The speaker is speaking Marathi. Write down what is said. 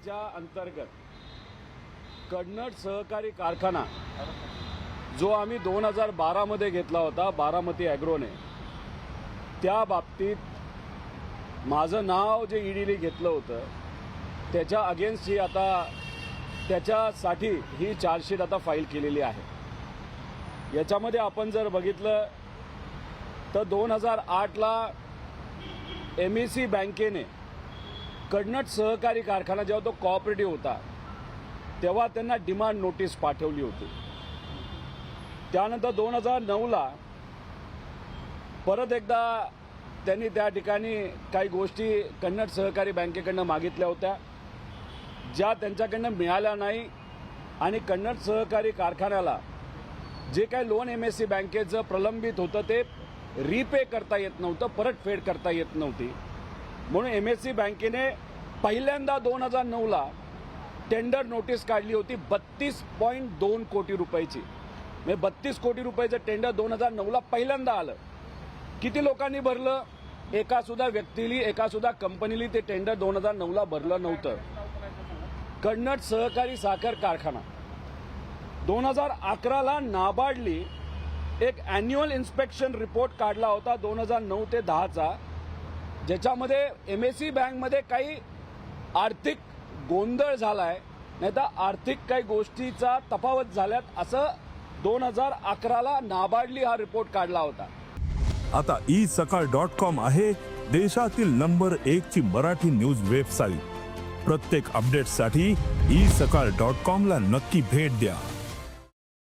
योजनेच्या अंतर्गत कन्नड सहकारी कारखाना जो आम्ही 2012 मध्ये घेतला होता बारामती ॲग्रोने, त्या बाबतीत माझं नाव जे ईडीने घेतलं होतं त्याच्या अगेन्स्ट ही आता त्याच्यासाठी ही चार्जशीट आता फाईल केलेली आहे. याच्यामध्ये आपण जर बघितलं तर 2008ला MEC बँकेने कन्नड सहकारी कारखाना जेव्हा तो कोऑपरेटिव्ह होता तेव्हा त्यांना डिमांड नोटीस पाठवली होती. त्यानंतर 2009ला परत एकदा त्यांनी त्या ठिकाणी काही गोष्टी कन्नड सहकारी बँकेकडनं मागितल्या होत्या ज्या त्यांच्याकडनं मिळाल्या नाही आणि कन्नड सहकारी कारखान्याला जे काही लोन MSC बँकेचं प्रलंबित होतं ते रिपे करता येत नव्हतं, परतफेड करता येत नव्हती. म्हणून MSC बँकेने पहिल्यांदा 2009ला टेंडर नोटीस काढली होती 32.2 कोटी रुपयाची. म्हणजे 32 कोटी रुपयाचं टेंडर 2009ला पहिल्यांदा आलं. किती लोकांनी भरलं? एका सुद्धा व्यक्तीली, एका सुद्धा कंपनीली ते टेंडर 2009ला भरलं नव्हतं. कन्नड सहकारी साखर कारखाना 2011ला नाबार्डली एक ॲन्युअल इन्स्पेक्शन रिपोर्ट काढला होता 2009 ते 10चा, ज्याच्यामध्ये MSC बँकमध्ये काही आर्थिक गोंधळ झालाय, नाही तर आर्थिक काही गोष्टीचा तफावत झाल्यात असं 2011ला नाबार्डली हा रिपोर्ट काढला होता. आता isakal.com आहे देशातील नंबर 1 ची मराठी न्यूज वेबसाईट. प्रत्येक अपडेटसाठी isakal.com ला नक्की भेट द्या.